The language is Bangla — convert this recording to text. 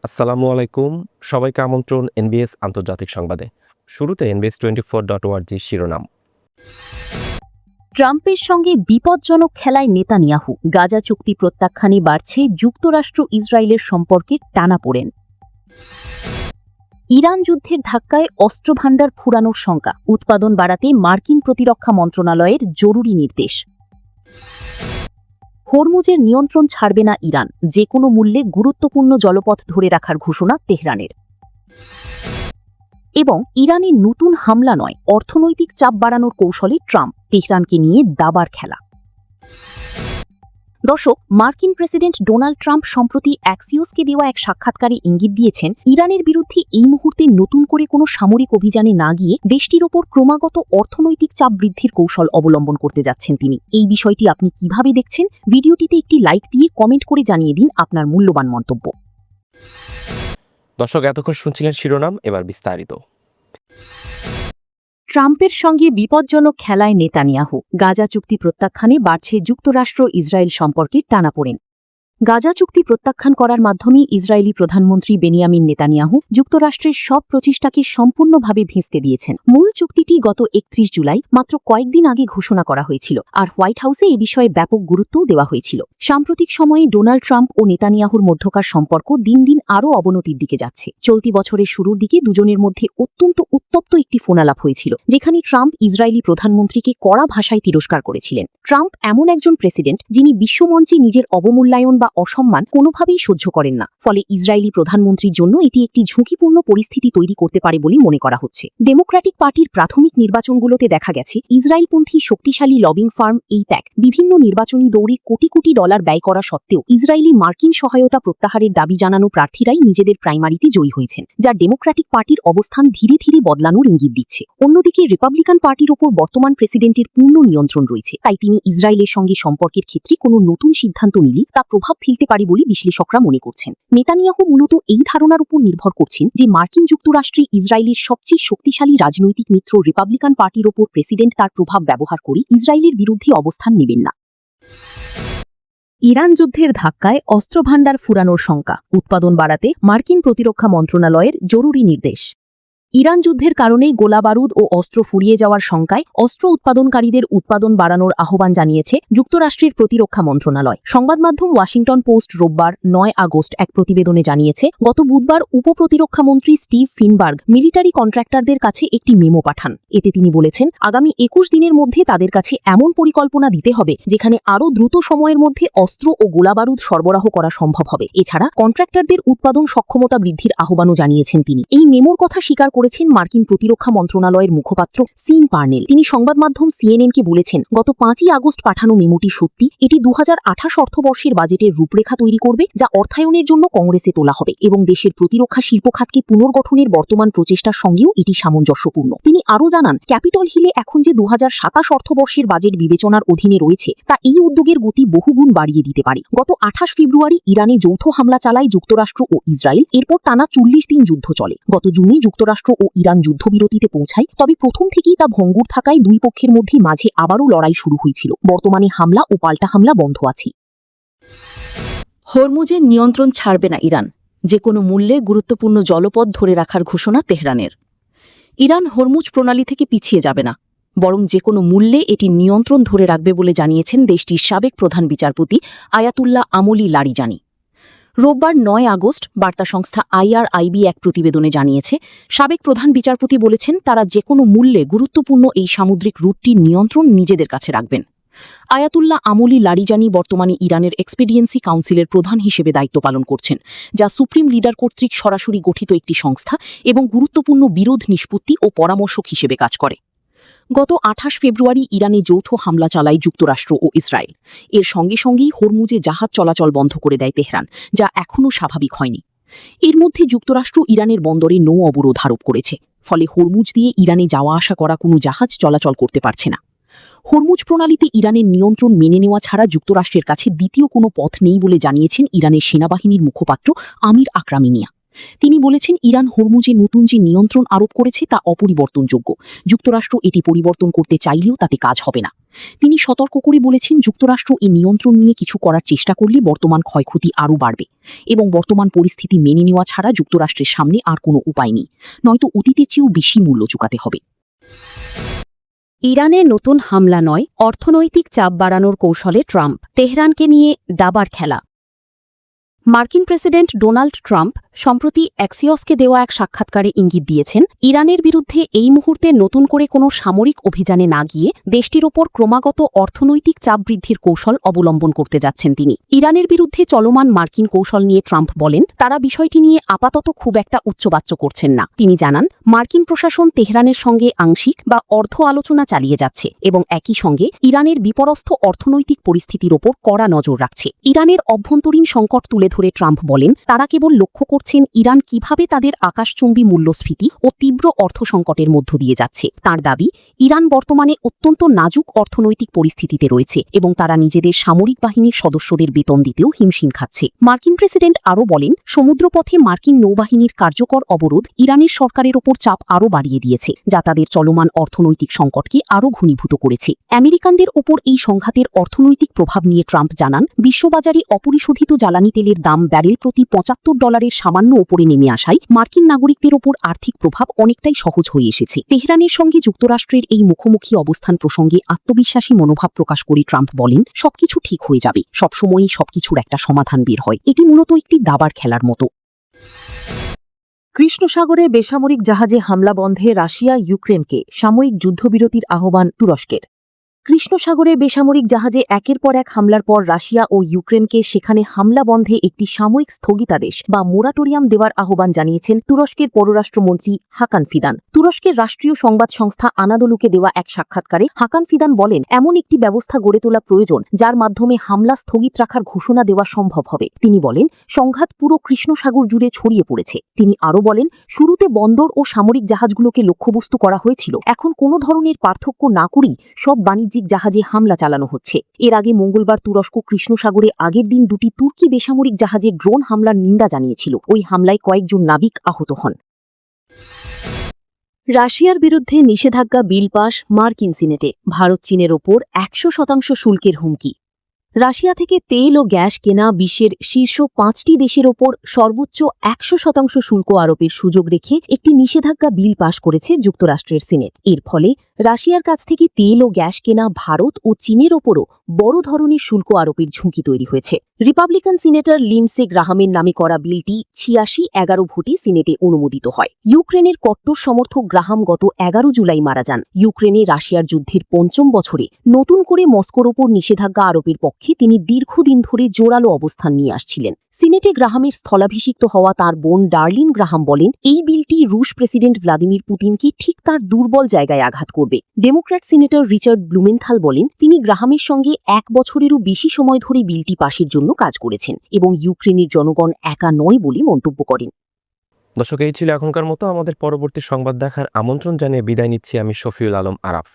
আসসালামু আলাইকুম। সবাইকে আমন্ত্রণ এনবিএস আন্তর্জাতিক সংবাদে। শুরুতে NBS24.org শিরোনাম। ট্রাম্পের সঙ্গে বিপজ্জনক খেলায় নেতানিয়াহু, গাজা চুক্তি প্রত্যাখ্যানে বাড়ছে যুক্তরাষ্ট্র ইসরায়েলের সম্পর্কের টানাপোড়েন। ইরান যুদ্ধের ধাক্কায় অস্ত্রভাণ্ডার ফুরানোর শঙ্কা, উৎপাদন বাড়াতে মার্কিন প্রতিরক্ষা মন্ত্রণালয়ের জরুরি নির্দেশ। হরমুজের নিয়ন্ত্রণ ছাড়বে না ইরান, যে কোনো মূল্যে গুরুত্বপূর্ণ জলপথ ধরে রাখার ঘোষণা তেহরানের। এবং ইরানের নতুন হামলা নয়, অর্থনৈতিক চাপ বাড়ানোর কৌশলে ট্রাম্প, তেহরানকে নিয়ে দাবার খেলা। দর্শক, মার্কিন প্রেসিডেন্ট ডোনাল্ড ট্রাম্প সম্প্রতি অ্যাক্সিওসকে দেওয়া এক সাক্ষাৎকারে ইঙ্গিত দিয়েছেন, ইরানের বিরুদ্ধে এই মুহূর্তে নতুন করে কোনো সামরিক অভিযানে না গিয়ে দেশটির ওপর ক্রমাগত অর্থনৈতিক চাপ বৃদ্ধির কৌশল অবলম্বন করতে যাচ্ছেন তিনি। এই বিষয়টি আপনি কিভাবে দেখছেন? ভিডিওটিতে একটি লাইক দিয়ে কমেন্ট করে জানিয়ে দিন আপনার মূল্যবান মন্তব্য। দর্শক, এতক্ষণ শুনছিলেন শিরোনাম, এবার বিস্তারিত। ট্রাম্পের সঙ্গে বিপজ্জনক খেলায় নেতানিয়াহু, গাজা চুক্তি প্রত্যাখ্যানে বাড়ছে যুক্তরাষ্ট্র ইসরায়েল সম্পর্কের টানাপোড়েন। গাজা চুক্তি প্রত্যাখ্যান করার মাধ্যমে ইসরায়েলি প্রধানমন্ত্রী বেনিয়ামিন নেতানিয়াহু যুক্তরাষ্ট্রের সব প্রচেষ্টাকে সম্পূর্ণভাবে ভেস্তে দিয়েছেন। মূল চুক্তিটি গত 31 জুলাই মাত্র কয়েকদিন আগে ঘোষণা করা হয়েছিল, আর হোয়াইট হাউসে এ বিষয়ে ব্যাপক গুরুত্বও দেওয়া হয়েছিল। সাম্প্রতিক সময়ে ডোনাল্ড ট্রাম্প ও নেতানিয়াহুর মধ্যকার সম্পর্ক দিন দিন আরও অবনতির দিকে যাচ্ছে। চলতি বছরের শুরুর দিকে দুজনের মধ্যে অত্যন্ত উত্তপ্ত একটি ফোনালাপ হয়েছিল, যেখানে ট্রাম্প ইসরায়েলি প্রধানমন্ত্রীকে কড়া ভাষায় তিরস্কার করেছিলেন। ট্রাম্প এমন একজন প্রেসিডেন্ট যিনি বিশ্বমঞ্চে নিজের অবমূল্যায়ন বা অসম্মান কোনোভাবেই সহ্য করেন না, ফলে ইসরায়েলি প্রধানমন্ত্রীর জন্য এটি একটি ঝুঁকিপূর্ণ পরিস্থিতি তৈরি করতে পারে বলে মনে করা হচ্ছে। ডেমোক্র্যাটিক পার্টির প্রাথমিক নির্বাচনগুলোতে দেখা গেছে, ইসরায়েলপন্থী শক্তিশালী লবিং ফার্ম এইপ্যাক বিভিন্ন নির্বাচনী দৌড়ে কোটি কোটি ডলার ব্যয় করা সত্ত্বেও ইসরায়েলি মার্কিন সহায়তা প্রত্যাহারের দাবি জানানো প্রার্থীরাই নিজেদের প্রাইমারিতে জয়ী হয়েছেন, যা ডেমোক্র্যাটিক পার্টির অবস্থান ধীরে ধীরে বদলানোর ইঙ্গিত দিচ্ছে। অন্যদিকে রিপাবলিকান পার্টির ওপর বর্তমান প্রেসিডেন্টের পূর্ণ নিয়ন্ত্রণ রয়েছে, তাই তিনি ইসরায়েলের সঙ্গে সম্পর্কের ক্ষেত্রে কোনো নতুন সিদ্ধান্ত নিলে তা প্রভাব ফেলতে পারে বলে বিশ্লেষকরা মনে করছেন। নেতানিয়াহু মূলত এই ধারণার উপর নির্ভর করছেন যে মার্কিন যুক্তরাষ্ট্রে ইসরায়েলের সবচেয়ে শক্তিশালী রাজনৈতিক মিত্র রিপাবলিকান পার্টির ওপর প্রেসিডেন্ট তার প্রভাব ব্যবহার করে ইসরায়েলের বিরুদ্ধে অবস্থান নেবেন না। ইরান যুদ্ধের ধাক্কায় অস্ত্রভাণ্ডার ফুরানোর শঙ্কা, উৎপাদন বাড়াতে মার্কিন প্রতিরক্ষা মন্ত্রণালয়ের জরুরি নির্দেশ। ইরান যুদ্ধের কারণেই গোলাবারুদ ও অস্ত্র ফুরিয়ে যাওয়ার শঙ্কায় অস্ত্র উৎপাদনকারীদের উৎপাদন বাড়ানোর আহ্বান জানিয়েছে যুক্তরাষ্ট্রের প্রতিরক্ষা মন্ত্রণালয়। সংবাদমাধ্যম ওয়াশিংটন পোস্ট রোববার 9 আগস্ট এক প্রতিবেদনে জানিয়েছে, গত বুধবার উপপ্রতিরক্ষামন্ত্রী স্টিভ ফিনবার্গ মিলিটারি কন্ট্রাক্টরদের কাছে একটি মেমো পাঠান। এতে তিনি বলেছেন, আগামী 21 দিনের মধ্যে তাদের কাছে এমন পরিকল্পনা দিতে হবে যেখানে আরও দ্রুত সময়ের মধ্যে অস্ত্র ও গোলাবারুদ সরবরাহ করা সম্ভব হবে। এছাড়া কন্ট্রাক্টরদের উৎপাদন সক্ষমতা বৃদ্ধির আহ্বানও জানিয়েছেন তিনি। এই মেমোর কথা স্বীকার করেছেন মার্কিন প্রতিরক্ষা মন্ত্রণালয়ের মুখপাত্র সিন পার্নেল। তিনি সংবাদমাধ্যম সিএনএনকে বলেছেন, গত 5 আগস্ট পাঠানো মেমোটি সত্যি। এটি 2028 অর্থবর্ষের বাজেটের রূপরেখা তৈরি করবে, যা অর্থায়নের জন্য কংগ্রেসে তোলা হবে, এবং দেশের প্রতিরক্ষা শিল্পখাতকে পুনর্গঠনের বর্তমান প্রচেষ্টার সঙ্গেও এটি সামঞ্জস্যপূর্ণ। তিনি আরও জানান, ক্যাপিটল হিলে এখন যে 2027 অর্থবর্ষের বাজেট বিবেচনার অধীনে রয়েছে তা এই উদ্যোগের গতি বহুগুণ বাড়িয়ে দিতে পারে। গত 28 ফেব্রুয়ারি ইরানে যৌথ হামলা চালায় যুক্তরাষ্ট্র ও ইসরায়েল। এরপর টানা 40 দিন যুদ্ধ চলে। গত জুনে যুক্তরাষ্ট্র ও ইরান যুদ্ধবিরতিতে পৌঁছায়, তবে প্রথম থেকেই তা ভঙ্গুর থাকায় দুই পক্ষের মধ্যে মাঝে আবারও লড়াই শুরু হয়েছিল। বর্তমানে হামলা ও পাল্টা হামলা বন্ধ আছে। হরমুজের নিয়ন্ত্রণ ছাড়বে না ইরান, যে কোনো মূল্যে গুরুত্বপূর্ণ জলপথ ধরে রাখার ঘোষণা তেহরানের। ইরান হরমুজ প্রণালী থেকে পিছিয়ে যাবে না, বরং যে কোনো মূল্যে এটি নিয়ন্ত্রণ ধরে রাখবে বলে জানিয়েছেন দেশটির সাবেক প্রধান বিচারপতি আয়াতুল্লাহ আমলি লারিজানি। রোববার 9 আগস্ট বার্তা সংস্থা IRIB এক প্রতিবেদনে জানিয়েছে, সাবেক প্রধান বিচারপতি বলেছেন তারা যে কোনো মূল্যে গুরুত্বপূর্ণ এই সামুদ্রিক রুটটির নিয়ন্ত্রণ নিজেদের কাছে রাখবেন। আয়াতুল্লাহ আমলি লারিজানি বর্তমানে ইরানের এক্সপিডিয়েন্সি কাউন্সিলের প্রধান হিসেবে দায়িত্ব পালন করছেন, যা সুপ্রিম লিডার কর্তৃক সরাসরি গঠিত একটি সংস্থা এবং গুরুত্বপূর্ণ বিরোধ নিষ্পত্তি ও পরামর্শক হিসেবে কাজ করে। গত 28 ফেব্রুয়ারি ইরানে যৌথ হামলা চালায় যুক্তরাষ্ট্র ও ইসরায়েল। এর সঙ্গে সঙ্গেই হরমুজে জাহাজ চলাচল বন্ধ করে দেয় তেহরান, যা এখনও স্বাভাবিক হয়নি। এর মধ্যে যুক্তরাষ্ট্র ইরানের বন্দরে নৌ অবরোধ আরোপ করেছে, ফলে হরমুজ দিয়ে ইরানে যাওয়া আসা করা কোনো জাহাজ চলাচল করতে পারছে না। হরমুজ প্রণালীতে ইরানের নিয়ন্ত্রণ মেনে নেওয়া ছাড়া যুক্তরাষ্ট্রের কাছে দ্বিতীয় কোনো পথ নেই বলে জানিয়েছেন ইরানের সেনাবাহিনীর মুখপাত্র আমির আকরামিনিয়া। তিনি বলেছেন, ইরান হরমুজে নতুন যে নিয়ন্ত্রণ আরোপ করেছে তা অপরিবর্তনযোগ্য। যুক্তরাষ্ট্র এটি পরিবর্তন করতে চাইলেও তাতে কাজ হবে না। তিনি সতর্ক করে বলেছেন, যুক্তরাষ্ট্র এই নিয়ন্ত্রণ নিয়ে কিছু করার চেষ্টা করলে বর্তমান ক্ষয়ক্ষতি আরও বাড়বে এবং বর্তমান পরিস্থিতি মেনে নেওয়া ছাড়া যুক্তরাষ্ট্রের সামনে আর কোনো উপায় নেই, নয়তো অতীতের চেয়েও বেশি মূল্য চুকাতে হবে। ইরানে নতুন হামলা নয়, অর্থনৈতিক চাপ বাড়ানোর কৌশলে ট্রাম্প। তেহরানকে নিয়ে দাবার খেলা। মার্কিন প্রেসিডেন্ট ডোনাল্ড ট্রাম্প সম্প্রতি অ্যাক্সিওসকে দেওয়া এক সাক্ষাৎকারে ইঙ্গিত দিয়েছেন, ইরানের বিরুদ্ধে এই মুহূর্তে নতুন করে কোনো সামরিক অভিযানে না গিয়ে দেশটির ওপর ক্রমাগত অর্থনৈতিক চাপ বৃদ্ধির কৌশল অবলম্বন করতে যাচ্ছেন তিনি। ইরানের বিরুদ্ধে চলমান মার্কিন কৌশল নিয়ে ট্রাম্প বলেন, তারা বিষয়টি নিয়ে আপাতত খুব একটা উচ্চবাচ্য করছেন না। তিনি জানান, মার্কিন প্রশাসন তেহরানের সঙ্গে আংশিক বা অর্ধ আলোচনা চালিয়ে যাচ্ছে এবং একই সঙ্গে ইরানের বিপরস্থ অর্থনৈতিক পরিস্থিতির ওপর কড়া নজর রাখছে। ইরানের অভ্যন্তরীণ সংকট তুলে ধরে ট্রাম্প বলেন, তারা কেবল লক্ষ্য করছেন ইরান কিভাবে তাদের আকাশচুম্বী মূল্যস্ফীতি ও তীব্র অর্থ সংকটের মধ্য দিয়ে যাচ্ছে। তার দাবি, ইরান বর্তমানে অত্যন্ত নাজুক অর্থনৈতিক পরিস্থিতিতে রয়েছে এবং তারা নিজেদের সামরিক বাহিনীর সদস্যদের বেতন দিতেও হিমশিম খাচ্ছে। মার্কিন প্রেসিডেন্ট আরও বলেন, সমুদ্রপথে মার্কিন নৌবাহিনীর কার্যকর অবরোধ ইরানের সরকারের ওপর চাপ আরও বাড়িয়ে দিয়েছে, যা তাদের চলমান অর্থনৈতিক সংকটকে আরও ঘনীভূত করেছে। আমেরিকানদের ওপর এই সংঘাতের অর্থনৈতিক প্রভাব নিয়ে ট্রাম্প জানান, বিশ্ববাজারে অপরিশোধিত জ্বালানি তেলের দাম ব্যারেল প্রতি $75 সামান্য ওপরে নেমে আসায় মার্কিন নাগরিকদের ওপর আর্থিক প্রভাব অনেকটাই সহজ হয়ে এসেছে। তেহরানের সঙ্গে যুক্তরাষ্ট্রের এই মুখোমুখি অবস্থান প্রসঙ্গে আত্মবিশ্বাসী মনোভাব প্রকাশ করে ট্রাম্প বলেন, সবকিছু ঠিক হয়ে যাবে, সবসময়ই সবকিছুর একটা সমাধান বের হয়। এটি মূলত একটি দাবার খেলার মতো। কৃষ্ণ সাগরে বেসামরিক জাহাজে হামলা বন্ধে রাশিয়া ইউক্রেনকে, সাময়িক যুদ্ধবিরতির আহ্বান তুরস্কের। কৃষ্ণ সাগরে বেসামরিক জাহাজে একের পর এক হামলার পর রাশিয়া ও ইউক্রেনকে সেখানে হামলা বন্ধে একটি সাময়িক স্থগিতাদেশ বা মোরাটোরিয়াম দেওয়ার আহ্বান জানিয়েছেন তুরস্কের পররাষ্ট্রমন্ত্রী হাকান ফিদান। তুরস্কের রাষ্ট্রীয় সংবাদ সংস্থা আনাদোলুকে দেওয়া এক সাক্ষাৎকারে হাকান ফিদান বলেন, এমন একটি ব্যবস্থা গড়ে তোলা প্রয়োজন যার মাধ্যমে হামলা স্থগিত রাখার ঘোষণা দেওয়া সম্ভব হবে। তিনি বলেন, সংঘাত পুরো কৃষ্ণ সাগর জুড়ে ছড়িয়ে পড়েছে। তিনি আরও বলেন, শুরুতে বন্দর ও সামরিক জাহাজগুলোকে লক্ষ্যবস্তু করা হয়েছিল, এখন কোনো ধরনের পার্থক্য না করেই সব বাণিজ্যিক জাহাজে হামলা চালানো হচ্ছে। এর আগে মঙ্গলবার তুরস্ক কৃষ্ণ সাগরে আগের দিন দুটি তুর্কি বেসামরিক জাহাজে ড্রোন হামলার নিন্দা জানিয়েছিল। ওই হামলায় কয়েকজন নাবিক আহত হন। রাশিয়ার বিরুদ্ধে নিষেধাজ্ঞা বিল পাস মার্কিন সিনেটে। ভারত চীনের ওপর 100% শুল্কের হুমকি। রাশিয়া থেকে তেল ও গ্যাস কেনা বিশ্বের শীর্ষ 5টি দেশের ওপর সর্বোচ্চ 100% শুল্ক আরোপের সুযোগ রেখে একটি নিষেধাজ্ঞা বিল পাশ করেছে যুক্তরাষ্ট্রের সিনেট। এর ফলে রাশিয়ার কাছ থেকে তেল ও গ্যাস কেনা ভারত ও চীনের ওপরও বড় ধরনের শুল্ক আরোপের ঝুঁকি তৈরি হয়েছে। রিপাবলিকান সিনেটর লিন্ডসে গ্রাহামের নামে করা বিলটি 86-11 ভোটে সিনেটে অনুমোদিত হয়। ইউক্রেনের কট্টর সমর্থক গ্রাহাম গত 11 জুলাই মারা যান। ইউক্রেনে রাশিয়ার যুদ্ধের 5ম বছরে নতুন করে মস্কোর ওপর নিষেধাজ্ঞা আরোপের পক্ষে তিনি দীর্ঘদিন ধরে জোরালো অবস্থান নিয়ে আসছিলেন। সিনেটে গ্রাহামের স্থলাভিষিক্ত হওয়া তার বোন ডার্লিন গ্রাহাম বলেন, এই বিলটি রুশ প্রেসিডেন্ট ভ্লাদিমির পুতিনকে ঠিক তার দুর্বল জায়গায় আঘাত করবে। ডেমোক্র্যাট সিনেটর রিচার্ড ব্লুমেনথাল বলেন, তিনি গ্রাহামের সঙ্গে 1 বছরেরও বেশি সময় ধরে বিলটি পাশের জন্য কাজ করেছেন এবং ইউক্রেনের জনগণ একা নয় বলে মন্তব্য করেন। দর্শক, এই ছিল এখনকার মতো। আমাদের পরবর্তী সংবাদ দেখার আমন্ত্রণ জানিয়ে বিদায় নিচ্ছি আমি শফিউল আলম আরাফ।